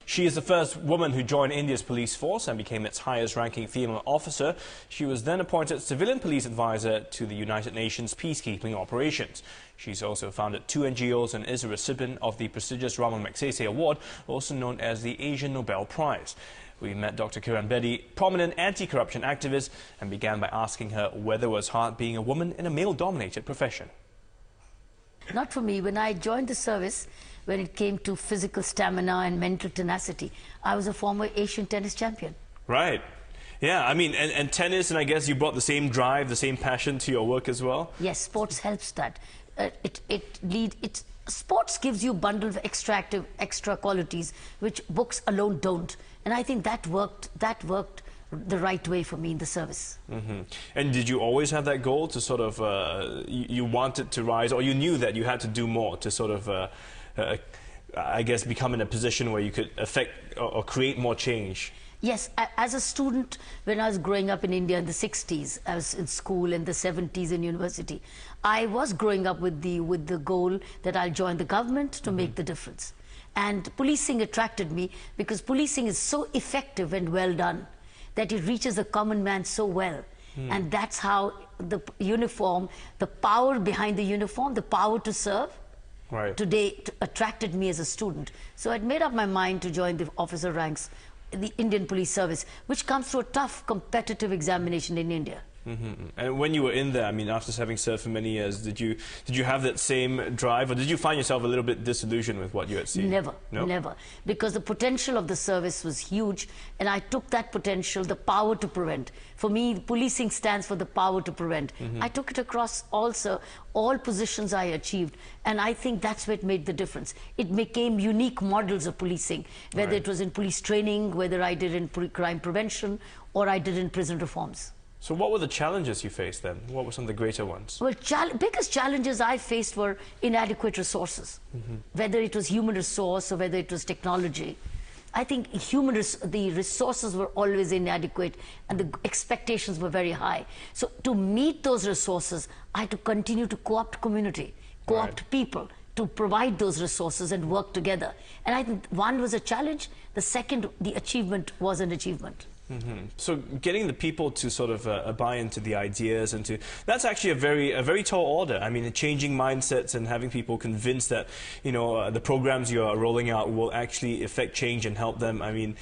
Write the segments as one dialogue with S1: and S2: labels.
S1: She is the first woman who joined India's police force and became its highest-ranking female officer. She was then appointed civilian police advisor to the United Nations peacekeeping operations. She's also founded 2 NGOs and is a recipient of the prestigious Rama Magsaysay Award, also known as the Asian Nobel Prize. We met Dr. Kiran Bedi, prominent anti-corruption activist, and began by asking her whether it was hard being a woman in a male-dominated profession.
S2: Not for me. When I joined the service, when it came to physical stamina and mental tenacity, I was a former Asian tennis champion.
S1: Right. Yeah, I mean, and tennis, and I guess you brought the same drive, the same passion to your work as well?
S2: Yes, sports helps that. Sports gives you a bundle of extra qualities, which books alone don't. And I think that worked the right way for me in the service.
S1: Mm-hmm. And did you always have that goal to sort of, you wanted to rise, or you knew that you had to do more to sort of, I guess, become in a position where you could affect or create more change?
S2: Yes, as a student, when I was growing up in India in the 60s, I was in school in the 70s in university, I was growing up with the goal that I'll join the government to make the difference. And policing attracted me because policing is so effective and well done that it reaches the common man so well. And that's how the uniform, the power behind the uniform, the power to serve, today attracted me as a student. So I'd made up my mind to join the officer ranks, the Indian Police Service, which comes through a tough competitive examination in India.
S1: And when you were in there, I mean, after having served for many years, did you have that same drive, or did you find yourself a little bit disillusioned with what you had seen?
S2: Never,
S1: no?
S2: Never. Because the potential of the service was huge, and I took that potential, the power to prevent. For me, policing stands for the power to prevent. I took it across also all positions I achieved, and I think that's where it made the difference. It became unique models of policing, whether it was in police training, whether I did in crime prevention, or I did in prison reforms.
S1: So what were the challenges you faced then? What were some of the greater ones?
S2: Well, biggest challenges I faced were inadequate resources, whether it was human resource or whether it was technology. I think the resources were always inadequate and the expectations were very high. So to meet those resources, I had to continue to co-opt community, co-opt people to provide those resources and work together. And I think one was a challenge, the second, the achievement was an achievement.
S1: So getting the people to sort of buy into the ideas and that's actually a very tall order. I mean, changing mindsets and having people convinced that, you know, the programs you are rolling out will actually affect change and help them. I mean,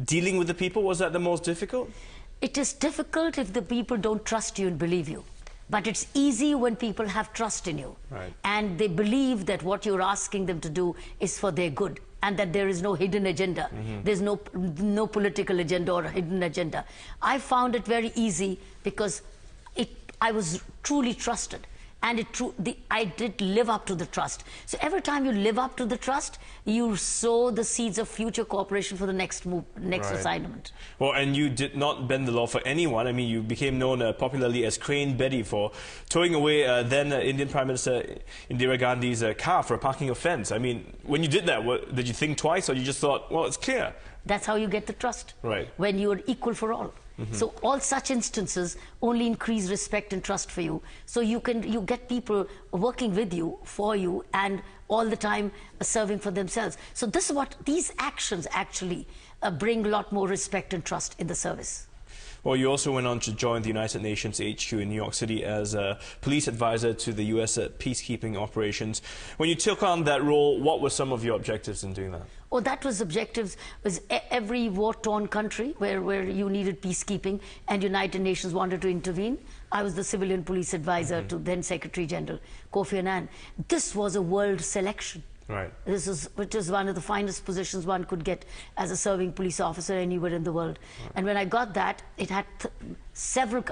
S1: dealing with the people, was that the most difficult?
S2: It is difficult if the people don't trust you and believe you. But it's easy when people have trust in you. And they believe that what you're asking them to do is for their good, and that there is no hidden agenda. There's no political agenda or hidden agenda. I found it very easy because I was truly trusted. And I did live up to the trust. So every time you live up to the trust, you sow the seeds of future cooperation for the next assignment.
S1: Well, and you did not bend the law for anyone. I mean, you became known popularly as Crane Bedi for towing away then Indian Prime Minister Indira Gandhi's car for a parking offence. I mean, when you did that, did you think twice, or you just thought, well, it's clear?
S2: That's how you get the trust. When you are equal for all. So all such instances only increase respect and trust for you. So you get people working with you, for you, and all the time serving for themselves. So this is what these actions actually bring a lot more respect and trust in the service.
S1: Well, you also went on to join the United Nations HQ in New York City as a police advisor to the US peacekeeping operations. When you took on that role, what were some of your objectives in doing that?
S2: Oh, that was objectives. Was every war-torn country where you needed peacekeeping and United Nations wanted to intervene. I was the civilian police advisor to then Secretary General Kofi Annan. This was a world selection. Which is one of the finest positions one could get as a serving police officer anywhere in the world. And when I got that, it had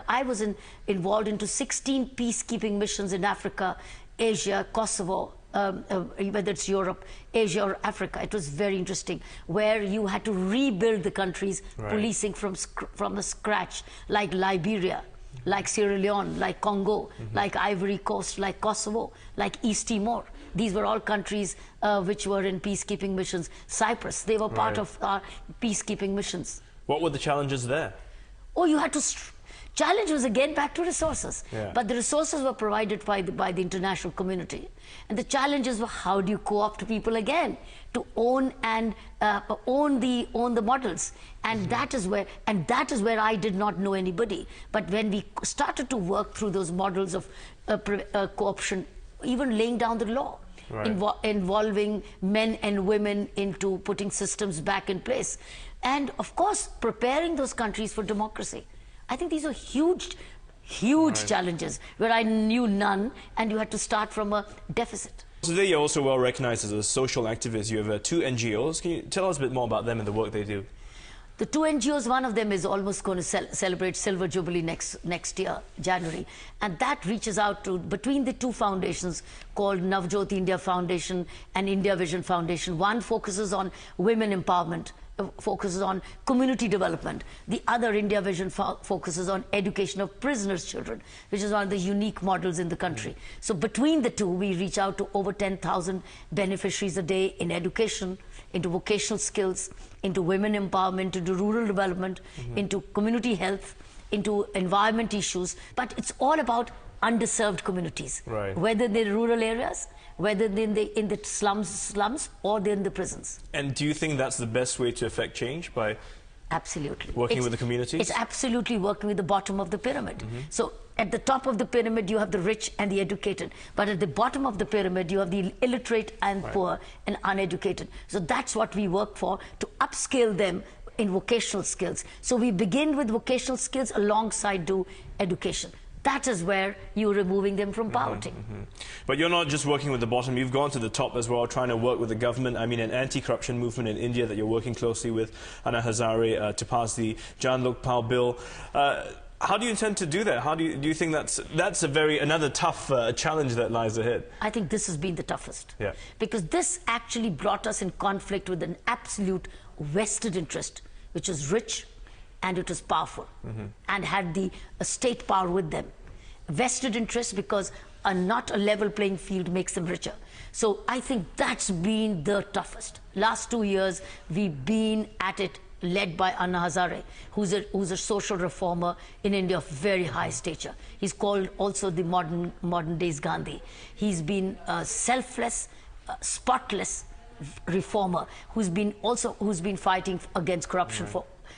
S2: I was involved into 16 peacekeeping missions in Africa, Asia, Kosovo, whether it's Europe, Asia or Africa. It was very interesting, where you had to rebuild the countries, policing from the scratch, like Liberia, like Sierra Leone, like Congo, like Ivory Coast, like Kosovo, like East Timor. These were all countries which were in peacekeeping missions. Cyprus, they were part of our peacekeeping missions.
S1: What were the challenges there?
S2: Oh, you had to... Challenge was again back to resources.
S1: Yeah.
S2: But the resources were provided by the international community. And the challenges were, how do you co-opt people again to own and own the models? And that is where I did not know anybody. But when we started to work through those models of co-option, even laying down the law,
S1: right,
S2: involving men and women into putting systems back in place, and of course preparing those countries for democracy. I think these are huge right, challenges where I knew none, and you had to start from a deficit.
S1: Today you're also well recognized as a social activist. You have 2 NGOs. Can you tell us a bit more about them and the work they do?
S2: The 2 NGOs, one of them is almost going to celebrate Silver Jubilee next year, January. And that reaches out to, between the 2 foundations called Navjyoti India Foundation and India Vision Foundation. One focuses on women empowerment, focuses on community development. The other, India Vision, focuses on education of prisoners' children, which is one of the unique models in the country. So between the 2, we reach out to over 10,000 beneficiaries a day in education, into vocational skills, into women empowerment, into rural development, into community health, into environment issues. But it's all about underserved communities,
S1: right,
S2: whether they're rural areas, whether they're in the slums or they're in the prisons.
S1: And do you think that's the best way to affect change, by
S2: absolutely
S1: working with the communities?
S2: It's absolutely working with the bottom of the pyramid. So at the top of the pyramid, you have the rich and the educated. But at the bottom of the pyramid, you have the illiterate and
S1: right,
S2: poor and uneducated. So that's what we work for, to upscale them in vocational skills. So we begin with vocational skills alongside do education. That is where you're removing them from poverty.
S1: But you're not just working with the bottom, you've gone to the top as well, trying to work with the government. I mean, an anti-corruption movement in India that you're working closely with Anna Hazare to pass the Jan Lokpal bill. How do you intend to do that? How do you think that's another tough challenge that lies ahead?
S2: I think this has been the toughest.
S1: Yeah.
S2: Because this actually brought us in conflict with an absolute vested interest, which is rich, and it was powerful, and had the state power with them. Vested interest, because not a level playing field makes them richer. So I think that's been the toughest. Last 2 years, we've been at it, led by Anna Hazare, who's a social reformer in India of very high stature. He's called also the modern days Gandhi. He's been a selfless, spotless reformer who's been fighting against corruption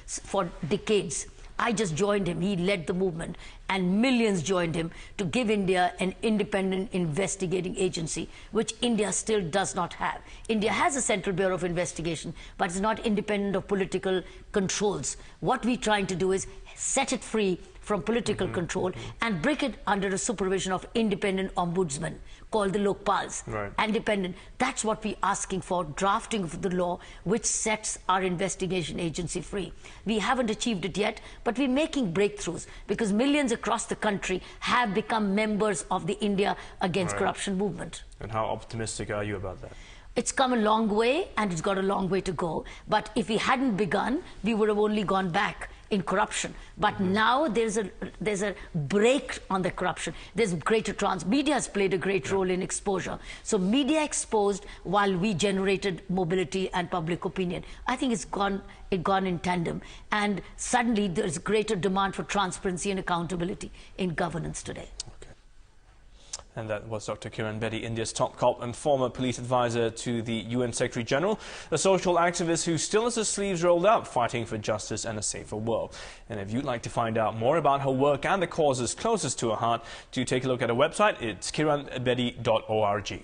S2: for decades. I just joined him. He led the movement, and millions joined him to give India an independent investigating agency, which India still does not have. India has a Central Bureau of Investigation, but it's not independent of political controls. What we're trying to do is set it free from political control and bring it under the supervision of independent ombudsman called the Lokpals.
S1: Right.
S2: Independent. That's what we're asking for, drafting of the law which sets our investigation agency free. We haven't achieved it yet, but we're making breakthroughs, because millions across the country have become members of the India Against Corruption movement.
S1: And how optimistic are you about that?
S2: It's come a long way, and it's got a long way to go. But if we hadn't begun, we would have only gone back in corruption. But now there's a break on the corruption. There's greater media has played a great role in exposure. So media exposed while we generated mobility and public opinion. I think it's gone in tandem. And suddenly there's greater demand for transparency and accountability in governance today.
S1: And that was Dr. Kiran Bedi, India's top cop and former police advisor to the UN Secretary General, a social activist who still has his sleeves rolled up, fighting for justice and a safer world. And if you'd like to find out more about her work and the causes closest to her heart, do take a look at her website. It's kiranbedi.org.